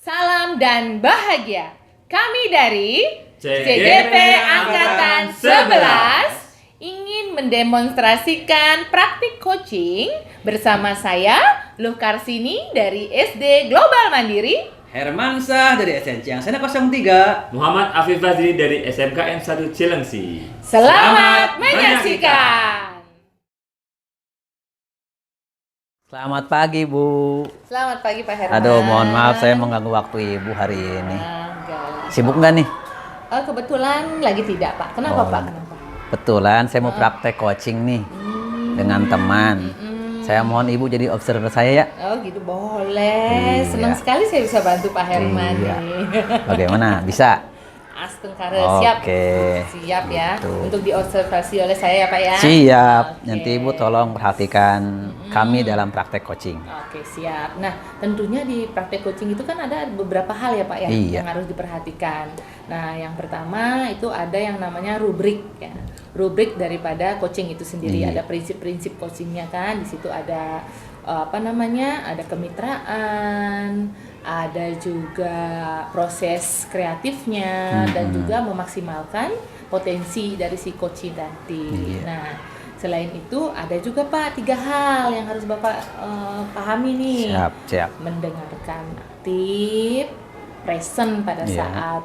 Salam dan bahagia. Kami dari CGP Angkatan 11 ingin mendemonstrasikan praktik coaching bersama saya, Luh Karsini dari SD Global Mandiri, Hermansyah dari SNC Angsana 03. Muhammad Afif Fazli dari SMKN 1 Cilengsi. Selamat menyaksikan. Selamat pagi, Bu. Selamat pagi Pak Herman. Aduh, mohon maaf saya mengganggu waktu Ibu hari ini. Enggak. Sibuk nggak nih? Kebetulan lagi tidak Pak. Kenapa Oh, Pak? Kenapa? Betulan saya mau praktek coaching nih dengan teman. Saya mohon Ibu jadi observer saya ya. Oh gitu, boleh. Iya. Senang sekali saya bisa bantu Pak Herman Iya. nih. Bagaimana? Bisa? Astengkare, siap. Oke. Siap ya. Gitu. Untuk diobservasi oleh saya ya Pak ya. Siap. Oke. Nanti Ibu tolong perhatikan kami dalam praktek coaching. Oke, siap. Nah, tentunya di praktek coaching itu kan ada beberapa hal ya Pak ya Iya. yang harus diperhatikan. Nah, yang pertama itu ada yang namanya rubrik ya. Rubrik daripada coaching itu sendiri. Iya. Ada prinsip-prinsip coachingnya kan. Di situ ada ada kemitraan, ada juga proses kreatifnya dan juga memaksimalkan potensi dari si coach nanti. Iya. Nah, selain itu ada juga Pak 3 hal yang harus Bapak pahami nih. Siap. Mendengarkan aktif, present pada Iya. saat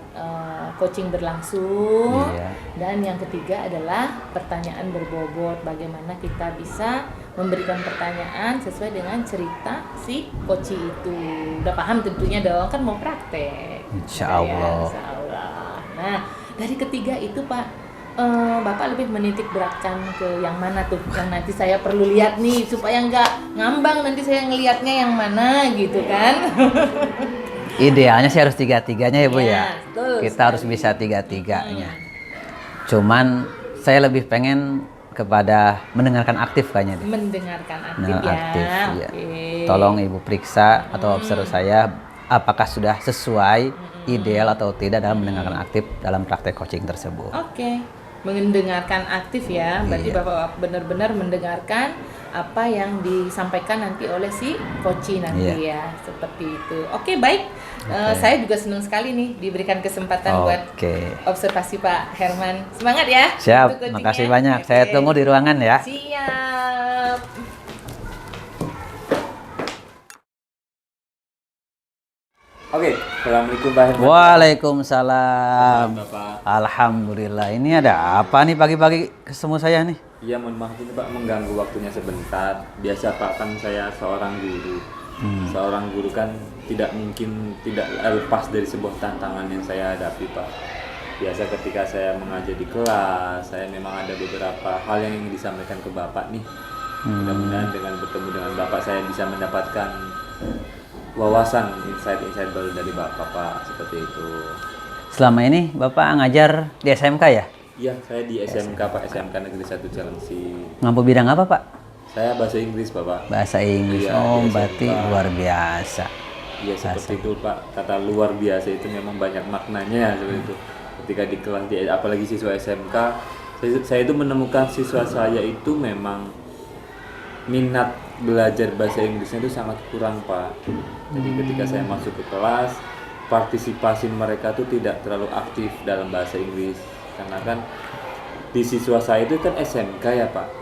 coaching berlangsung. Iya. Dan yang ketiga adalah pertanyaan berbobot. Bagaimana kita bisa memberikan pertanyaan sesuai dengan cerita si coach itu. Udah paham tentunya dong, kan mau praktek. Insya Udah ya, Allah. insya Allah. Nah, dari ketiga itu Pak, Bapak lebih menitik beratkan ke yang mana tuh? Yang nanti saya perlu lihat nih supaya nggak ngambang nanti saya ngelihatnya yang mana gitu kan? Idealnya sih harus tiga-tiganya ya Bu Iya, ya. betul Kita harus bisa tiga-tiganya. Cuman saya lebih pengen kepada mendengarkan aktif kayaknya deh. Mendengarkan aktif Nah, ya. aktif ya. Oke. Tolong Ibu periksa atau observer saya apakah sudah sesuai ideal atau tidak dalam mendengarkan aktif dalam praktek coaching tersebut. Oke, mendengarkan aktif ya. Berarti Iya. Bapak benar-benar mendengarkan apa yang disampaikan nanti oleh si coach nanti ya. Seperti itu. Oke, baik. Saya juga senang sekali nih diberikan kesempatan buat Oke. observasi Pak Herman. Semangat ya. Siap, untuk coachingnya. makasih banyak. Saya Oke. tunggu di ruangan ya. Siap. Oke, Assalamualaikum Pak Herman. Waalaikumsalam. Bapak. Alhamdulillah. Ini ada apa nih pagi-pagi ketemu saya nih? Iya, mohon maaf ini Pak mengganggu waktunya sebentar. Biasa Pak, kan saya seorang guru. Seorang guru kan tidak mungkin tidak lepas dari sebuah tantangan yang saya hadapi Pak. Biasa ketika saya mengajar di kelas, saya memang ada beberapa hal yang ingin disampaikan ke Bapak nih. Mudah-mudahan dengan bertemu dengan Bapak saya bisa mendapatkan wawasan, insight-insight baru dari Bapak Pak, seperti itu. Selama ini Bapak ngajar di SMK ya? Iya, saya di SMK Pak, SMK Negeri 1 Cilengsi. Ngampu bidang apa Pak? Saya bahasa Inggris Bapak. Bahasa Inggris. Iya, Oh, di berarti SMK. luar biasa. Iya, seperti itu Pak. Kata luar biasa itu memang banyak maknanya seperti itu. Ketika di kelas, apalagi siswa SMK, saya itu menemukan siswa saya itu memang minat belajar bahasa Inggrisnya itu sangat kurang Pak. Jadi ketika saya masuk ke kelas, partisipasi mereka tuh tidak terlalu aktif dalam bahasa Inggris. Karena kan di siswa saya itu kan SMK ya Pak.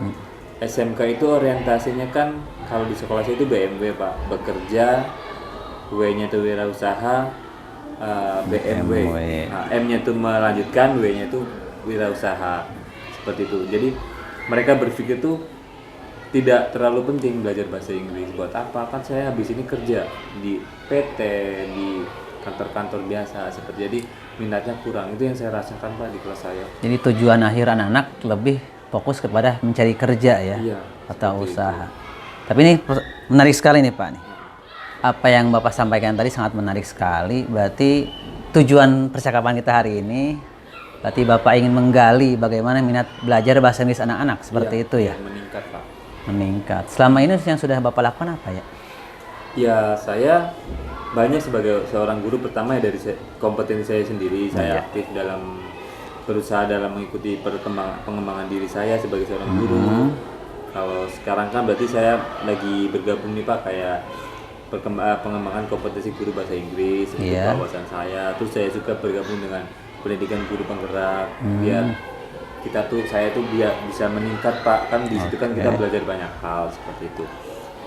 SMK itu orientasinya kan kalau di sekolah saya itu BMW Pak, bekerja, W-nya itu wirausaha, BMW. Nah, M-nya itu melanjutkan, W-nya itu wirausaha. Seperti itu. Jadi mereka berpikir tuh tidak terlalu penting belajar bahasa Inggris. Buat apa? Kan saya habis ini kerja di PT, di kantor-kantor biasa seperti. Jadi minatnya kurang. Itu yang saya rasakan Pak di kelas saya. Jadi tujuan akhir anak-anak lebih fokus kepada mencari kerja ya, Iya, atau seperti usaha. Tapi ini menarik sekali nih Pak nih. Apa yang Bapak sampaikan tadi sangat menarik sekali. Berarti tujuan percakapan kita hari ini, berarti Bapak ingin menggali bagaimana minat belajar bahasa Inggris anak-anak seperti Iya, itu ya. meningkat Pak. Meningkat. Selama ini yang sudah Bapak lakukan apa ya? Ya, saya banyak sebagai seorang guru, pertama ya dari kompetensi saya sendiri. Saya aktif dalam berusaha dalam mengikuti pengembangan diri saya sebagai seorang guru. Kalau sekarang kan berarti saya lagi bergabung nih Pak, kayak pengembangan kompetensi guru bahasa Inggris untuk Iya. wawasan saya. Terus saya juga bergabung dengan pendidikan guru penggerak biar saya tuh biar bisa meningkat Pak, kan di situ kan kita belajar banyak hal seperti itu.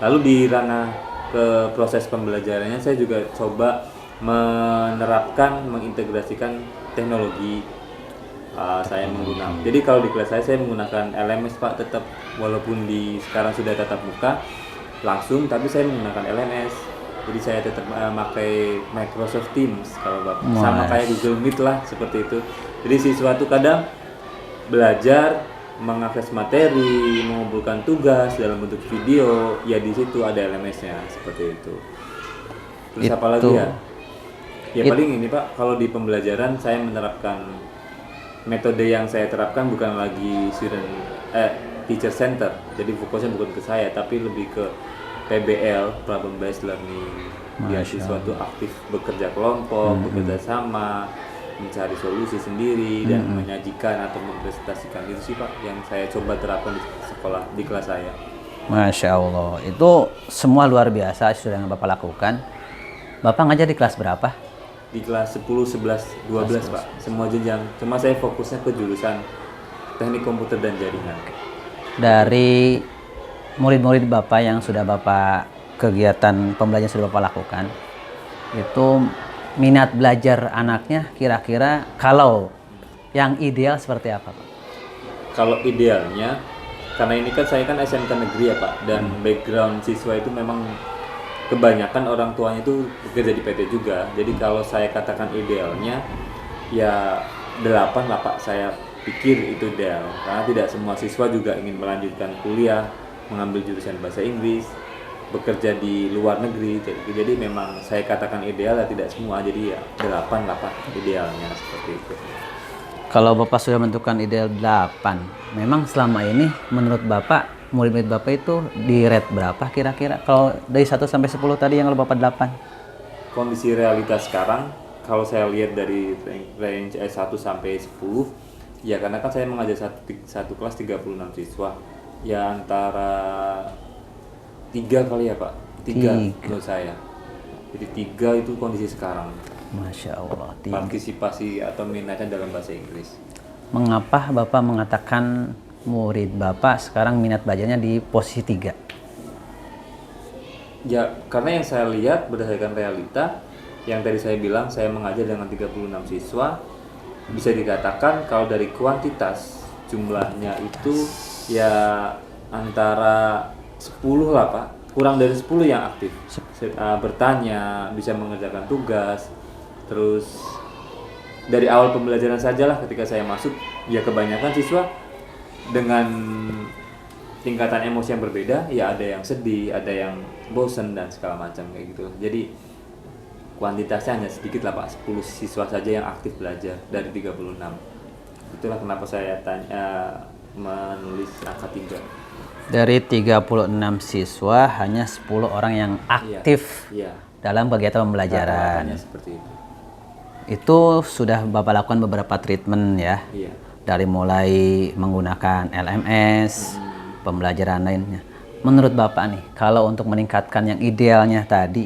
Lalu di ranah ke proses pembelajarannya saya juga coba mengintegrasikan teknologi. Saya menggunakan, jadi kalau di kelas saya menggunakan LMS Pak, tetap walaupun sekarang sudah tatap muka langsung, tapi saya menggunakan LMS. Jadi saya tetap pakai Microsoft Teams kalau Bapak, sama kayak Google Meet lah seperti itu. Jadi siswa tuh kadang belajar mengakses materi, mengumpulkan tugas dalam bentuk video, ya di situ ada LMS-nya seperti itu. Terus apa lagi ya? Ya paling ini Pak, kalau di pembelajaran saya menerapkan metode yang saya terapkan bukan lagi teacher center. Jadi fokusnya bukan ke saya, tapi lebih ke PBL, problem based learning. Biar siswa itu aktif bekerja kelompok, bekerja sama, mencari solusi sendiri dan menyajikan atau mempresentasikan. Itu sih Pak yang saya coba terapkan di sekolah, di kelas saya. Masya Allah, itu semua luar biasa sudah yang Bapak lakukan. Bapak ngajar di kelas berapa? Di kelas 10, 11, 12 Pak, semua jenjang. Cuma saya fokusnya ke jurusan teknik komputer dan jaringan. Dari murid-murid Bapak yang sudah Bapak kegiatan pembelajaran sudah Bapak lakukan, itu minat belajar anaknya kira-kira kalau yang ideal seperti apa Pak? Kalau idealnya, karena ini kan saya kan SMK negeri ya Pak, dan background siswa itu memang kebanyakan orang tuanya itu bekerja di PT juga. Jadi kalau saya katakan idealnya ya 8 lah Pak, saya pikir itu ideal. Karena tidak semua siswa juga ingin melanjutkan kuliah, mengambil jurusan bahasa Inggris, bekerja di luar negeri. Jadi memang saya katakan ideal ya tidak semua, jadi ya 8 lah Pak idealnya seperti itu. Kalau Bapak sudah menentukan ideal 8, memang selama ini menurut Bapak murid-murid Bapak itu di rate berapa kira-kira? Kalau dari 1 sampai 10 tadi yang Bapak 8. Kondisi realitas sekarang, kalau saya lihat dari range 1 sampai 10, ya karena kan saya mengajar satu kelas 36 siswa, ya antara 3 kali ya Pak, 3 menurut saya. Jadi 3 itu kondisi sekarang. Masya Allah. Partisipasi atau minatnya dalam bahasa Inggris. Mengapa Bapak mengatakan murid Bapak sekarang minat belajarnya di posisi 3? Ya, karena yang saya lihat berdasarkan realita, yang tadi saya bilang saya mengajar dengan 36 siswa, bisa dikatakan kalau dari kuantitas jumlahnya itu ya antara 10 lah Pak, kurang dari 10 yang aktif. Bertanya, bisa mengerjakan tugas, terus dari awal pembelajaran sajalah ketika saya masuk, ya kebanyakan siswa dengan tingkatan emosi yang berbeda, ya ada yang sedih, ada yang bosen dan segala macam kayak gitu. Jadi kuantitasnya hanya sedikit lah Pak, 10 siswa saja yang aktif belajar dari 36. Itulah kenapa saya menulis angka 3. Dari 36 siswa hanya 10 orang yang aktif dalam kegiatan pembelajaran. Seperti itu. Itu sudah Bapak lakukan beberapa treatment ya. Iya. Dari mulai menggunakan LMS, pembelajaran lainnya. Menurut Bapak nih, kalau untuk meningkatkan yang idealnya tadi,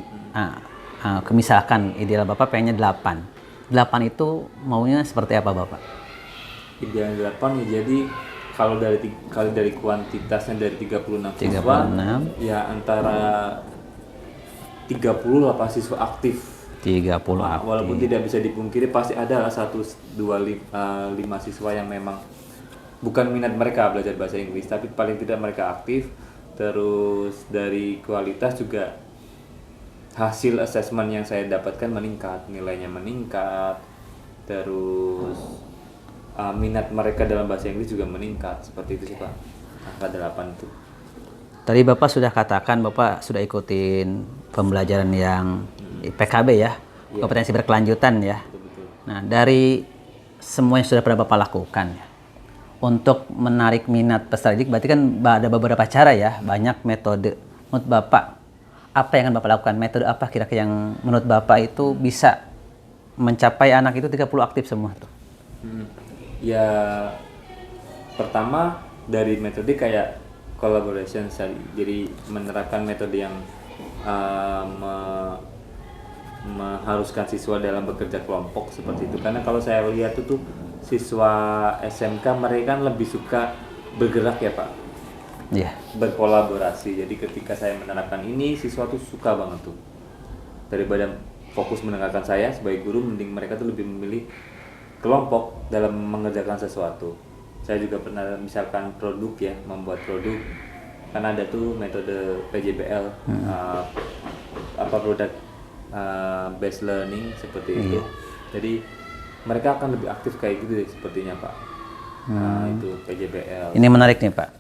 misalkan ideal Bapak pengennya 8. 8 itu maunya seperti apa Bapak? Ideal 8 ya, jadi kalau dari kuantitasnya dari 36 siswa, ya antara 30 lah Pak siswa aktif. 30 aktif. Walaupun tidak bisa dipungkiri pasti ada lah 1, 2, 5 siswa yang memang bukan minat mereka belajar bahasa Inggris, tapi paling tidak mereka aktif. Terus dari kualitas juga hasil assessment yang saya dapatkan meningkat, nilainya meningkat. Terus minat mereka dalam bahasa Inggris juga meningkat, seperti itu sih Pak. Angka 8 itu. Tadi Bapak sudah katakan Bapak sudah ikutin pembelajaran yang PKB ya, kompetensi berkelanjutan ya. Betul. Nah, dari semua yang sudah pernah Bapak lakukan ya, untuk menarik minat peserta didik berarti kan ada beberapa cara ya, banyak metode. Menurut Bapak, apa yang akan Bapak lakukan? Metode apa kira-kira yang menurut Bapak itu bisa mencapai anak itu 30 aktif semua tuh? Ya, pertama dari metode kayak collaboration, jadi menerapkan metode yang mengharuskan siswa dalam bekerja kelompok seperti itu. Karena kalau saya lihat itu siswa SMK mereka kan lebih suka bergerak ya Pak, Iya. berkolaborasi. Jadi ketika saya menerapkan ini, siswa tuh suka banget tuh. Daripada fokus mendengarkan saya sebagai guru, mending mereka tuh lebih memilih kelompok dalam mengerjakan sesuatu. Saya juga pernah misalkan produk ya, membuat produk, kan ada tuh metode PJBL, produk based learning seperti itu. Jadi mereka akan lebih aktif kayak gitu deh sepertinya Pak. Itu PJBL. Ini menarik nih Pak.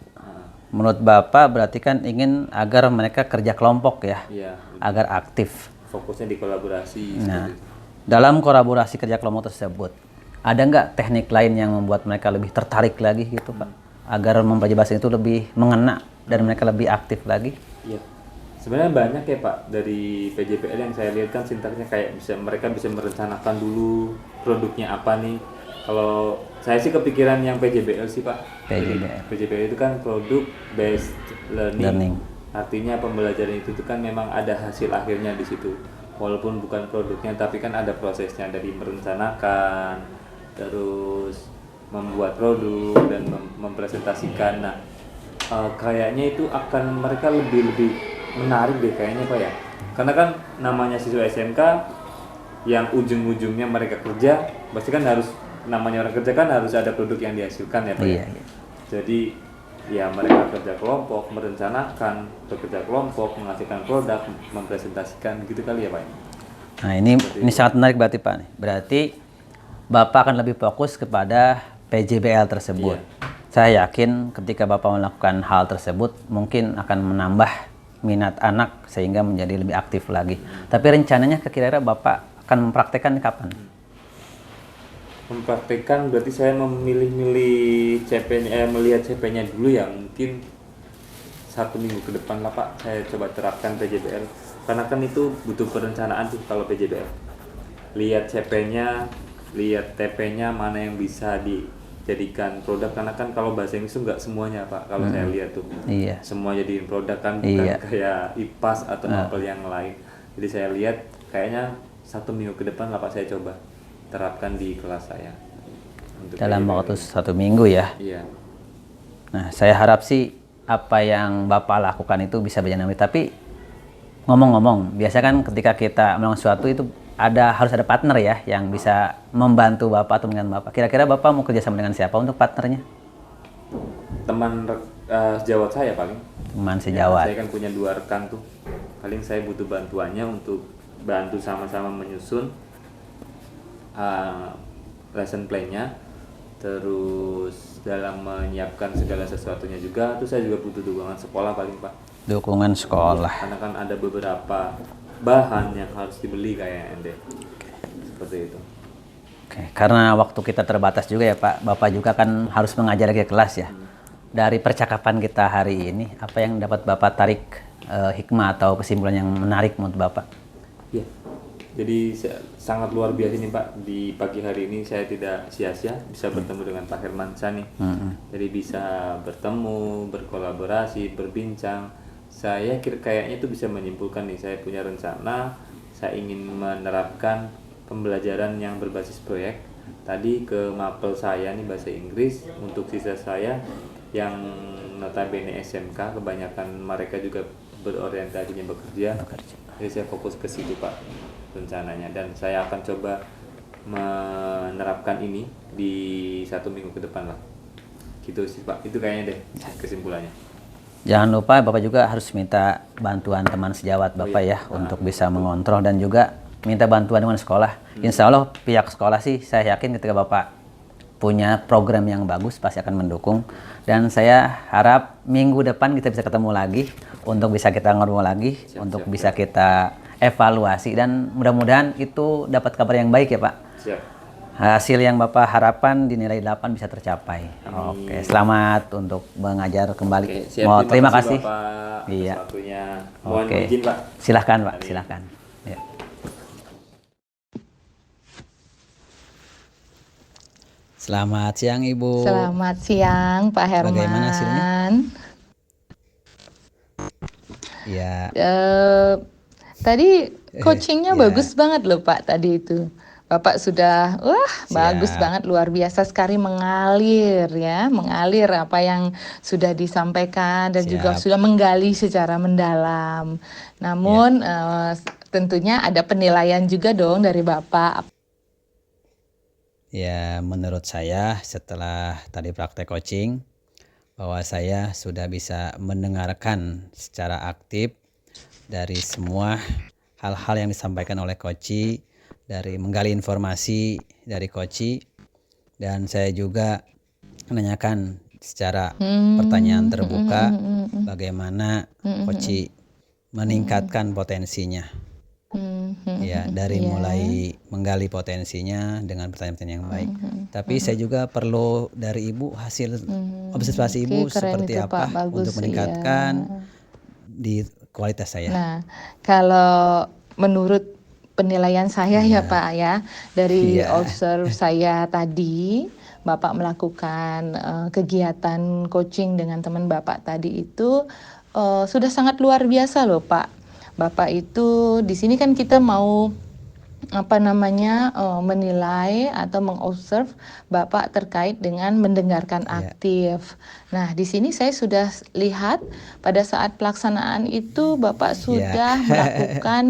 Menurut Bapak berarti kan ingin agar mereka kerja kelompok ya, Iya, agar aktif. fokusnya di kolaborasi. Nah, seperti itu. dalam kolaborasi kerja kelompok tersebut, ada nggak teknik lain yang membuat mereka lebih tertarik lagi gitu Pak? Agar mempelajari bahasa itu lebih mengena dan mereka lebih aktif lagi? Iya. Sebenarnya banyak ya Pak, dari PJBL yang saya lihat kan sintaksnya kayak mereka bisa merencanakan dulu produknya apa nih. Kalau saya sih kepikiran yang PJBL sih Pak. PJBL. PJBL itu kan produk based learning. Artinya pembelajaran itu tuh kan memang ada hasil akhirnya di situ. Walaupun bukan produknya tapi kan ada prosesnya dari merencanakan, terus membuat produk dan mempresentasikan. Nah, kayaknya itu akan mereka lebih menarik deh kayaknya Pak ya. Karena kan namanya siswa SMK yang ujung-ujungnya mereka kerja, pasti kan harus, namanya orang kerja kan harus ada produk yang dihasilkan ya Pak. Iya. Jadi ya mereka kerja kelompok, merencanakan, bekerja kelompok, menghasilkan produk, mempresentasikan gitu kali ya Pak. Nah ini sangat menarik berarti Pak. Berarti Bapak akan lebih fokus kepada PJBL tersebut. Saya yakin ketika Bapak melakukan hal tersebut mungkin akan menambah minat anak sehingga menjadi lebih aktif lagi. Tapi rencananya kira-kira Bapak akan mempraktekkan kapan? Mempraktekkan berarti saya memilih-milih CP-nya, melihat CP-nya dulu ya, mungkin 1 minggu ke depan lah Pak saya coba terapkan PJBL. Karena kan itu butuh perencanaan tuh kalau PJBL. Lihat CP-nya, lihat TP-nya mana yang bisa dijadikan produk, karena kan kalau bahasa Inggris itu nggak semuanya Pak, kalau saya lihat tuh. Iya. Semua jadiin produk kan, bukan kayak IPAS atau mapel yang lain. Jadi saya lihat kayaknya 1 minggu ke depan lah Pak saya coba terapkan di kelas saya. Untuk Dalam PJBL. waktu 1 minggu ya. Iya. Nah saya harap sih apa yang Bapak lakukan itu bisa berjalan baik. Tapi ngomong-ngomong, biasa kan ketika kita melakukan sesuatu itu harus ada partner ya yang bisa membantu Bapak atau dengan Bapak. Kira-kira Bapak mau kerjasama dengan siapa untuk partnernya? Teman sejawat saya paling. Teman sejawat. Saya kan punya 2 rekan tuh. Paling saya butuh bantuannya untuk bantu sama-sama menyusun lesson plan-nya, terus dalam menyiapkan segala sesuatunya juga. Terus saya juga butuh dukungan sekolah paling Pak. Dukungan sekolah. Karena kan ada beberapa bahan yang harus dibeli kayak ende. Seperti itu. Oke, karena waktu kita terbatas juga ya Pak, Bapak juga kan harus mengajar ke kelas ya. Dari percakapan kita hari ini, apa yang dapat Bapak tarik hikmah atau kesimpulan yang menarik menurut Bapak? Ya, jadi sangat luar biasa nih Pak. Di pagi hari ini saya tidak sia-sia bisa bertemu dengan Pak Hermansyah nih. Jadi bisa bertemu, berkolaborasi, berbincang. Saya kayaknya itu bisa menyimpulkan nih, saya punya rencana, saya ingin menerapkan pembelajaran yang berbasis proyek tadi ke mapel saya nih bahasa Inggris untuk siswa saya yang notabene SMK, kebanyakan mereka juga berorientasinya bekerja. Jadi saya fokus ke situ Pak rencananya, dan saya akan coba menerapkan ini di 1 minggu ke depan lah. Gitu sih Pak, itu kayaknya deh kesimpulannya. Jangan lupa Bapak juga harus minta bantuan teman sejawat Bapak ya untuk bisa mengontrol dan juga minta bantuan dengan sekolah. Insya Allah pihak sekolah sih saya yakin ketika Bapak punya program yang bagus pasti akan mendukung. Dan saya harap minggu depan kita bisa ketemu lagi untuk bisa kita ngobrol lagi, untuk bisa kita evaluasi dan mudah-mudahan itu dapat kabar yang baik ya Pak. Siap. Hasil yang Bapak harapkan di nilai 8 bisa tercapai. Oke, selamat untuk mengajar kembali. Oke, siap. Terima kasih. Bapak Iya. atas waktunya. Mohon Oke. izin Pak. Silahkan Pak, silahkan. Ya. Selamat siang Ibu. Selamat siang Pak Herman. Bagaimana hasilnya? Ya, Eh, Tadi coachingnya ya, bagus banget loh Pak tadi itu. Bapak sudah, wah bagus siap. banget, luar biasa sekali mengalir ya, mengalir apa yang sudah disampaikan dan juga Siap. sudah menggali secara mendalam. Ya. Namun tentunya ada penilaian juga dong dari Bapak. Ya, menurut saya setelah tadi praktek coaching, bahwa saya sudah bisa mendengarkan secara aktif dari semua hal-hal yang disampaikan oleh coach, dari menggali informasi dari coach, dan saya juga menanyakan secara pertanyaan terbuka bagaimana coach meningkatkan potensinya. Ya, dari Ya. mulai menggali potensinya dengan pertanyaan-pertanyaan yang baik. Tapi saya juga perlu dari Ibu hasil observasi Oke, Ibu keren seperti itu apa Pak, bagus untuk ya. meningkatkan di kualitas saya. Nah, kalau menurut penilaian saya ya Iya, Pak ya, dari iya, observe saya tadi, Bapak melakukan kegiatan coaching dengan teman Bapak tadi itu sudah sangat luar biasa loh Pak. Bapak itu di sini kan kita mau apa namanya menilai atau mengobserv Bapak terkait dengan mendengarkan iya, aktif. Nah, di sini saya sudah lihat pada saat pelaksanaan itu Bapak iya, sudah melakukan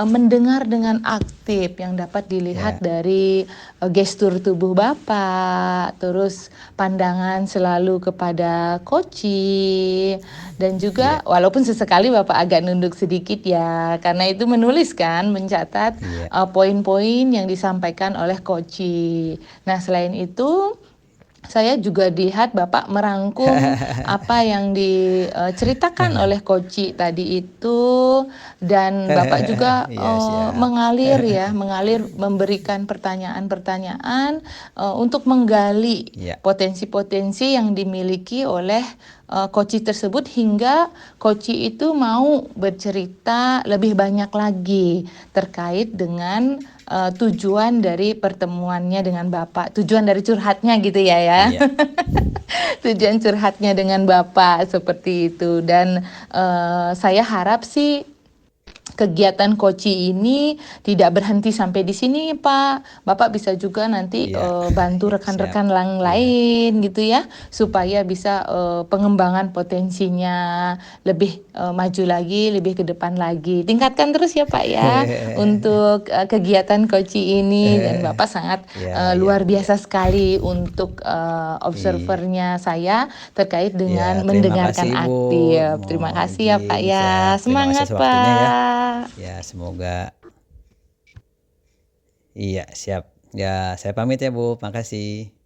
mendengar dengan aktif yang dapat dilihat iya, dari gestur tubuh Bapak, terus pandangan selalu kepada koci dan iya, juga walaupun sesekali Bapak agak nunduk sedikit ya, karena itu menulis kan, mencatat iya, poin-poin yang disampaikan oleh koci. Nah, selain itu saya juga lihat Bapak merangkum apa yang diceritakan oleh koci tadi itu dan Bapak juga iya, siap. mengalir ya, mengalir memberikan pertanyaan-pertanyaan untuk menggali Iya, potensi-potensi yang dimiliki oleh koci tersebut hingga koci itu mau bercerita lebih banyak lagi terkait dengan tujuan dari pertemuannya dengan Bapak, tujuan dari curhatnya gitu ya. iya, Tujuan curhatnya dengan Bapak seperti itu dan saya harap sih kegiatan koci ini tidak berhenti sampai di sini, Pak. Bapak bisa juga nanti iya, bantu siap. rekan-rekan yang Iya, lain gitu ya, supaya bisa pengembangan potensinya lebih maju lagi, lebih ke depan lagi. Tingkatkan terus ya, Pak ya, untuk kegiatan koci ini dan Bapak sangat iya, iya, luar iya, biasa sekali untuk iya. observernya saya terkait Ya, dengan terima kasih mendengarkan Ibu. aktif. Terima Mohon kasih ya, Pak izin, ya. siap. Terima kasih Semangat, atas waktunya ya. Pak. Ya, semoga iya, siap. Ya, saya pamit ya Bu. Makasih.